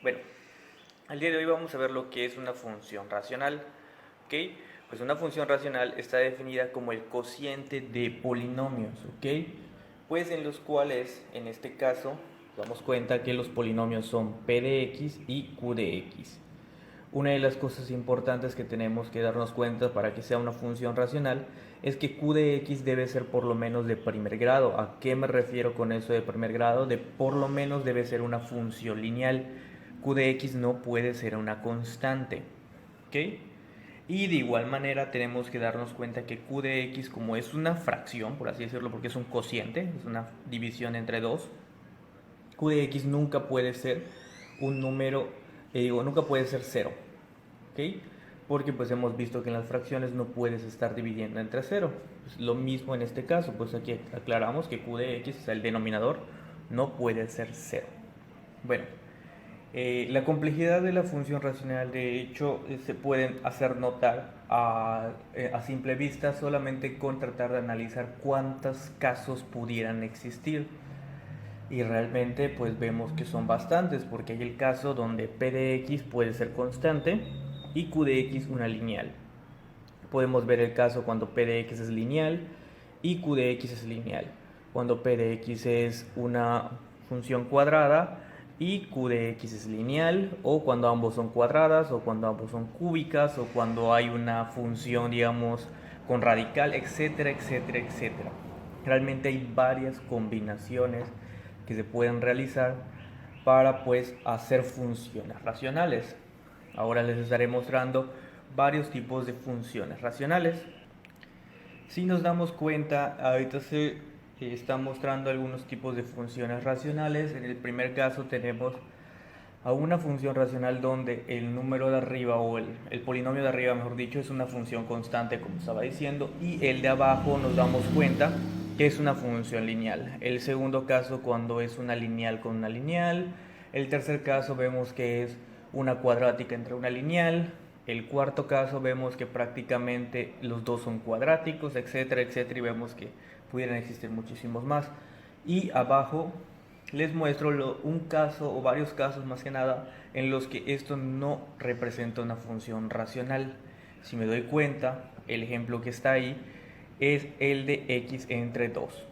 Bueno, al día de hoy vamos a ver lo que es una función racional. ¿Ok? Pues una función racional está definida como el cociente de polinomios. ¿Ok? Pues en los cuales, en este caso, damos cuenta que los polinomios son p de x y q de x. Una de las cosas importantes que tenemos que darnos cuenta para que sea una función racional es que q de x debe ser por lo menos de primer grado. ¿A qué me refiero con eso de primer grado? De por lo menos debe ser una función lineal. Q de x no puede ser una constante. ¿Ok? Y de igual manera tenemos que darnos cuenta que q de x, como es una fracción, por así decirlo, porque es un cociente, es una división entre dos, q de x nunca puede ser un número, nunca puede ser cero. ¿Ok? Porque pues hemos visto que en las fracciones no puedes estar dividiendo entre cero. Pues lo mismo en este caso, pues aquí aclaramos que q de x, o sea, el denominador, no puede ser cero. Bueno, la complejidad de la función racional, de hecho, se pueden hacer notar a simple vista solamente con tratar de analizar cuántos casos pudieran existir. Y realmente pues vemos que son bastantes, porque hay el caso donde p de x puede ser constante y q de x una lineal. Podemos ver el caso cuando p de x es lineal y q de x es lineal. Cuando p de x es una función cuadrada y q de x es lineal, o cuando ambos son cuadradas, o cuando ambos son cúbicas, o cuando hay una función, digamos, con radical, etcétera, etcétera, etcétera. Realmente hay varias combinaciones que se pueden realizar para pues hacer funciones racionales. Ahora les estaré mostrando varios tipos de funciones racionales. Si nos damos cuenta, ahorita se está mostrando algunos tipos de funciones racionales. En el primer caso tenemos a una función racional donde el número de arriba o el polinomio de arriba, mejor dicho, es una función constante, como estaba diciendo, y el de abajo nos damos cuenta que es una función lineal. El segundo caso cuando es una lineal con una lineal. El tercer caso vemos que es una cuadrática entre una lineal. El cuarto caso vemos que prácticamente los dos son cuadráticos, etcétera, etcétera, y vemos que pudieran existir muchísimos más. Y abajo les muestro un caso o varios casos más que nada en los que esto no representa una función racional. Si me doy cuenta, el ejemplo que está ahí es el de x entre 2.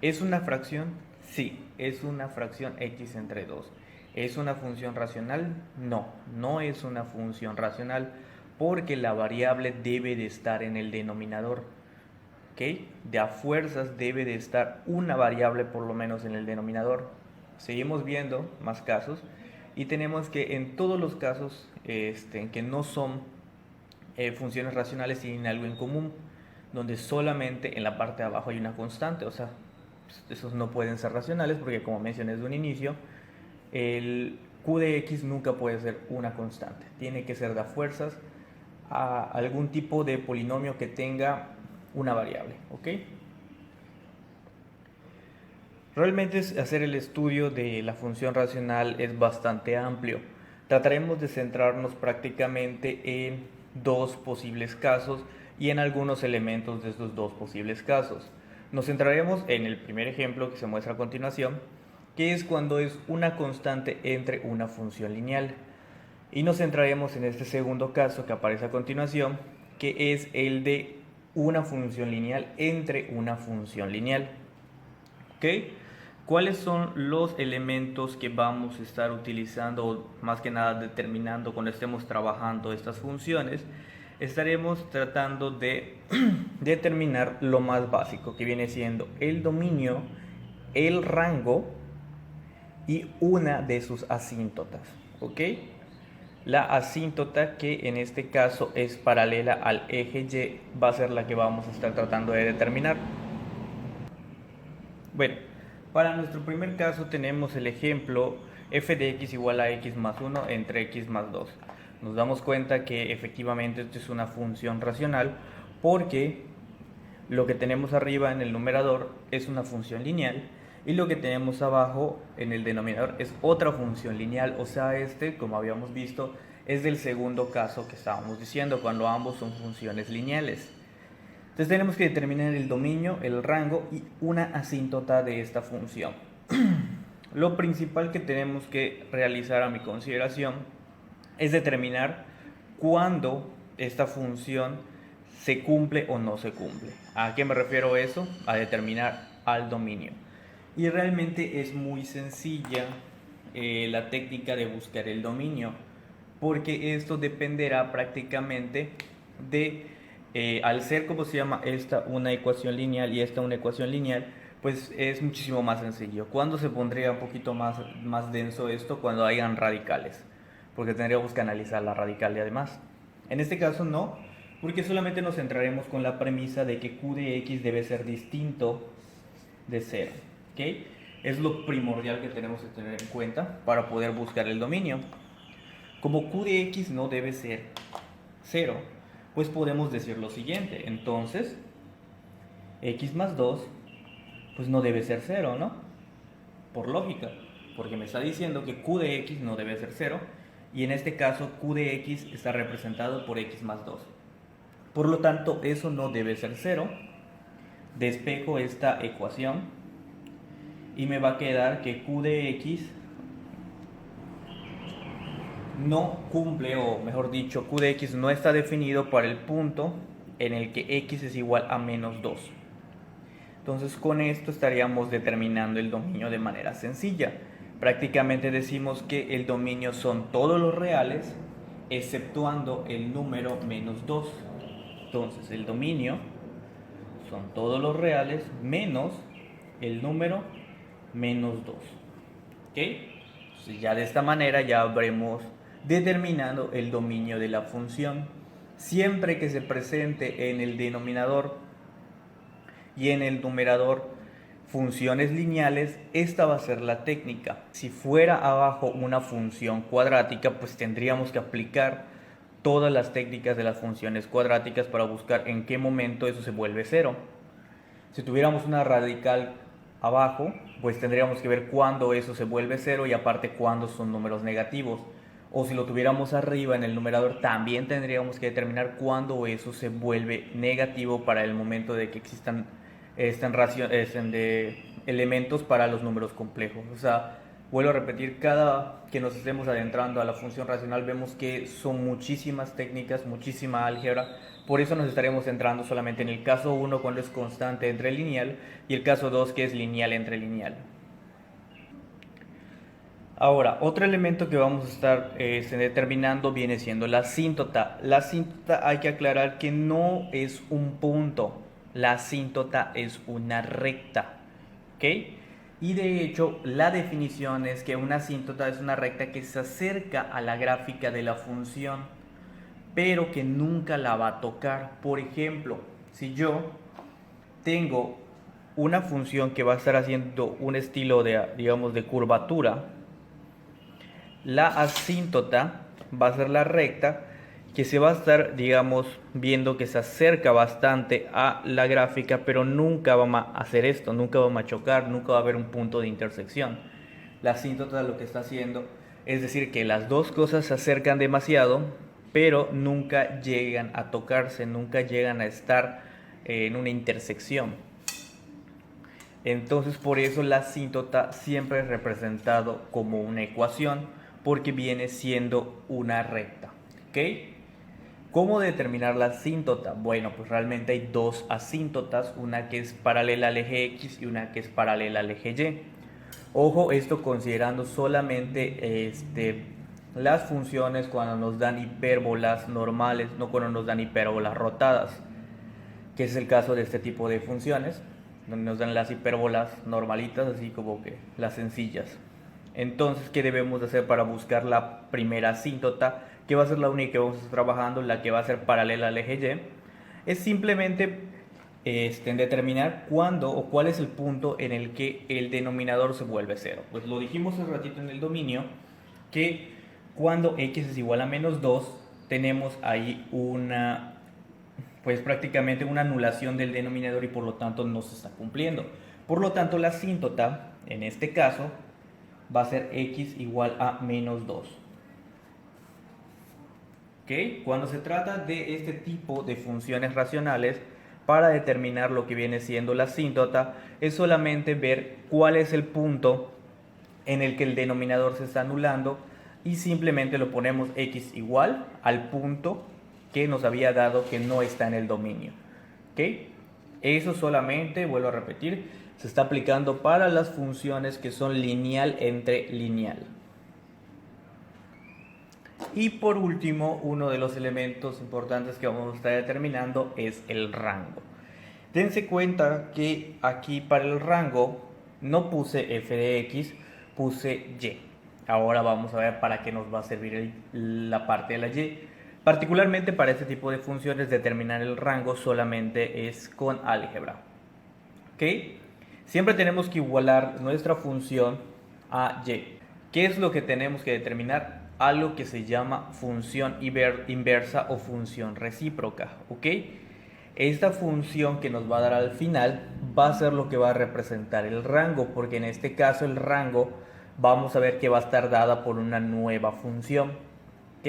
¿Es una fracción? Sí, es una fracción x entre 2. ¿Es una función racional? No, no es una función racional porque la variable debe de estar en el denominador. ¿Ok? De a fuerzas debe de estar una variable por lo menos en el denominador. Seguimos viendo más casos y tenemos que en todos los casos que no son funciones racionales tienen algo en común, donde solamente en la parte de abajo hay una constante, o sea, esos no pueden ser racionales porque como mencioné desde un inicio, el q de x nunca puede ser una constante, tiene que ser de a fuerzas a algún tipo de polinomio que tenga una variable, ¿ok? Realmente hacer el estudio de la función racional es bastante amplio. Trataremos de centrarnos prácticamente en dos posibles casos y en algunos elementos de estos dos posibles casos. Nos centraremos en el primer ejemplo que se muestra a continuación, que es cuando es una constante entre una función lineal. Y nos centraremos en este segundo caso que aparece a continuación, que es el de una función lineal entre una función lineal. ¿Ok? ¿Cuáles son los elementos que vamos a estar utilizando o más que nada determinando cuando estemos trabajando estas funciones? Estaremos tratando de determinar lo más básico, que viene siendo el dominio, el rango y una de sus asíntotas. ¿Ok? La asíntota, que en este caso es paralela al eje Y, va a ser la que vamos a estar tratando de determinar. Bueno, para nuestro primer caso tenemos el ejemplo f de x igual a x más 1 entre x más 2. Nos damos cuenta que efectivamente esto es una función racional porque lo que tenemos arriba en el numerador es una función lineal y lo que tenemos abajo en el denominador es otra función lineal, o sea, como habíamos visto, es del segundo caso que estábamos diciendo, cuando ambos son funciones lineales. Entonces tenemos que determinar el dominio, el rango y una asíntota de esta función. Lo principal que tenemos que realizar a mi consideración es determinar cuándo esta función se cumple o no se cumple. ¿A qué me refiero eso? A determinar al dominio. Y realmente es muy sencilla la técnica de buscar el dominio, porque esto dependerá prácticamente de, al ser como se llama esta una ecuación lineal y esta una ecuación lineal, pues es muchísimo más sencillo. ¿Cuándo se pondría un poquito más denso esto? Cuando hayan radicales, porque tendríamos que analizar la radical y además. En este caso no, porque solamente nos centraremos con la premisa de que q de x debe ser distinto de 0. ¿Okay? Es lo primordial que tenemos que tener en cuenta para poder buscar el dominio. Como q de x no debe ser 0, pues podemos decir lo siguiente. Entonces, x más 2, pues no debe ser 0, ¿no? Por lógica, porque me está diciendo que q de x no debe ser 0, y en este caso q de x está representado por x más 2. Por lo tanto, eso no debe ser 0. Despejo esta ecuación y me va a quedar que q de x no cumple, o mejor dicho, q de x no está definido para el punto en el que x es igual a menos 2. Entonces con esto estaríamos determinando el dominio de manera sencilla. Prácticamente decimos que el dominio son todos los reales exceptuando el número menos 2. Entonces el dominio son todos los reales menos el número menos 2. ¿Ok? Entonces ya de esta manera ya habremos determinado el dominio de la función. Siempre que se presente en el denominador y en el numerador funciones lineales, esta va a ser la técnica. Si fuera abajo una función cuadrática, pues tendríamos que aplicar todas las técnicas de las funciones cuadráticas para buscar en qué momento eso se vuelve 0. Si tuviéramos una radical abajo, pues tendríamos que ver cuándo eso se vuelve 0 y aparte cuándo son números negativos. O si lo tuviéramos arriba en el numerador, también tendríamos que determinar cuándo eso se vuelve negativo para el momento de que existan de elementos para los números complejos. O sea, vuelvo a repetir, cada que nos estemos adentrando a la función racional vemos que son muchísimas técnicas, muchísima álgebra. Por eso nos estaremos centrando solamente en el caso 1 cuando es constante entre lineal y el caso 2 que es lineal entre lineal. Ahora, otro elemento que vamos a estar determinando viene siendo la asíntota. La asíntota hay que aclarar que no es un punto, la asíntota es una recta, ¿ok? Y de hecho, la definición es que una asíntota es una recta que se acerca a la gráfica de la función, pero que nunca la va a tocar. Por ejemplo, si yo tengo una función que va a estar haciendo un estilo de, digamos, de curvatura, la asíntota va a ser la recta que se va a estar, digamos, viendo que se acerca bastante a la gráfica, pero nunca vamos a hacer esto, nunca vamos a chocar, nunca va a haber un punto de intersección. La asíntota lo que está haciendo es decir que las dos cosas se acercan demasiado, pero nunca llegan a tocarse, nunca llegan a estar en una intersección. Entonces por eso la asíntota siempre es representado como una ecuación, porque viene siendo una recta. ¿Ok? ¿Cómo determinar la asíntota? Bueno, pues realmente hay dos asíntotas, una que es paralela al eje X y una que es paralela al eje Y. Ojo, esto considerando solamente las funciones cuando nos dan hipérbolas normales, no cuando nos dan hipérbolas rotadas, que es el caso de este tipo de funciones, donde nos dan las hipérbolas normalitas, así como que las sencillas. Entonces, ¿qué debemos hacer para buscar la primera asíntota? Que va a ser la única que vamos a estar trabajando, la que va a ser paralela al eje Y. Es simplemente determinar cuándo o cuál es el punto en el que el denominador se vuelve 0. Pues lo dijimos hace ratito en el dominio, que cuando x es igual a menos 2, tenemos ahí pues prácticamente una anulación del denominador y por lo tanto no se está cumpliendo. Por lo tanto, la asíntota, en este caso, va a ser x igual a menos 2. ¿Okay? Cuando se trata de este tipo de funciones racionales, para determinar lo que viene siendo la asíntota, es solamente ver cuál es el punto en el que el denominador se está anulando y simplemente lo ponemos x igual al punto que nos había dado que no está en el dominio. ¿Ok? Eso solamente, vuelvo a repetir, se está aplicando para las funciones que son lineal entre lineal. Y por último, uno de los elementos importantes que vamos a estar determinando es el rango. Dense cuenta que aquí para el rango no puse f de x, puse y. Ahora vamos a ver para qué nos va a servir la parte de la y. Particularmente para este tipo de funciones, determinar el rango solamente es con álgebra. ¿Ok? Siempre tenemos que igualar nuestra función a y. ¿Qué es lo que tenemos que determinar? Algo que se llama función inversa o función recíproca. ¿Ok? Esta función que nos va a dar al final va a ser lo que va a representar el rango, porque en este caso el rango vamos a ver que va a estar dada por una nueva función. ¿Ok?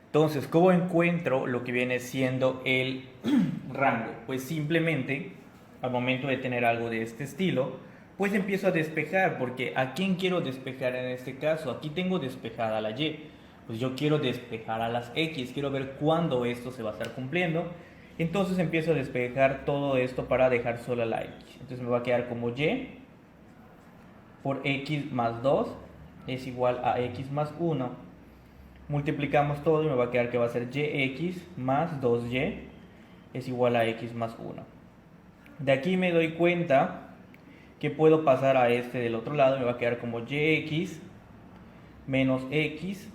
Entonces, ¿cómo encuentro lo que viene siendo el rango? Pues simplemente, al momento de tener algo de este estilo, pues empiezo a despejar, porque ¿a quién quiero despejar en este caso? Aquí tengo despejada la y, pues yo quiero despejar a las x, quiero ver cuándo esto se va a estar cumpliendo. Entonces empiezo a despejar todo esto para dejar sola la x. Entonces me va a quedar como y por x más 2 es igual a x más 1. Multiplicamos todo y me va a quedar que va a ser yx más 2y es igual a x más 1. De aquí me doy cuenta que puedo pasar a este del otro lado, me va a quedar como yx menos x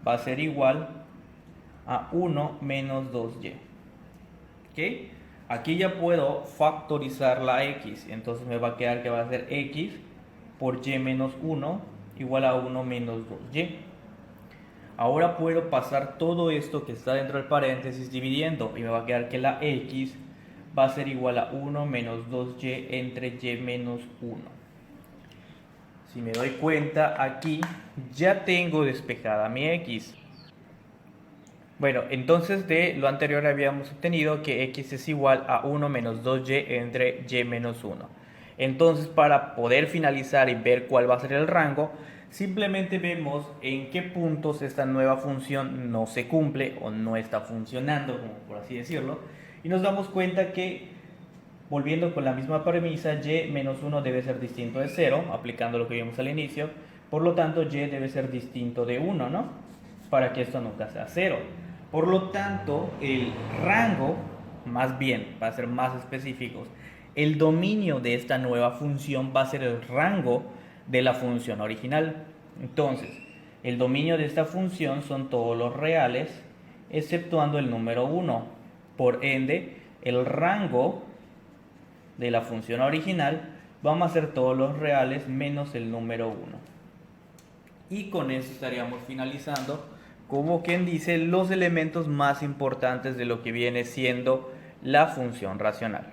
va a ser igual a 1 menos 2y. ¿Ok? Aquí ya puedo factorizar la x, entonces me va a quedar que va a ser x por y menos 1 igual a 1 menos 2y. Ahora puedo pasar todo esto que está dentro del paréntesis dividiendo y me va a quedar que la x va a ser igual a 1 menos 2y entre y menos 1. Si me doy cuenta, aquí ya tengo despejada mi x. Bueno, entonces de lo anterior habíamos obtenido que x es igual a 1 menos 2y entre y menos 1. Entonces, para poder finalizar y ver cuál va a ser el rango, simplemente vemos en qué puntos esta nueva función no se cumple o no está funcionando, como por así decirlo, y nos damos cuenta que, volviendo con la misma premisa, y menos 1 debe ser distinto de 0, aplicando lo que vimos al inicio, por lo tanto y debe ser distinto de 1, ¿no? Para que esto nunca sea 0. Por lo tanto, el rango, más bien, para ser más específicos, el dominio de esta nueva función va a ser el rango de la función original. Entonces, el dominio de esta función son todos los reales, exceptuando el número 1. Por ende, el rango de la función original vamos a ser todos los reales menos el número 1. Y con eso estaríamos finalizando, como quien dice, los elementos más importantes de lo que viene siendo la función racional.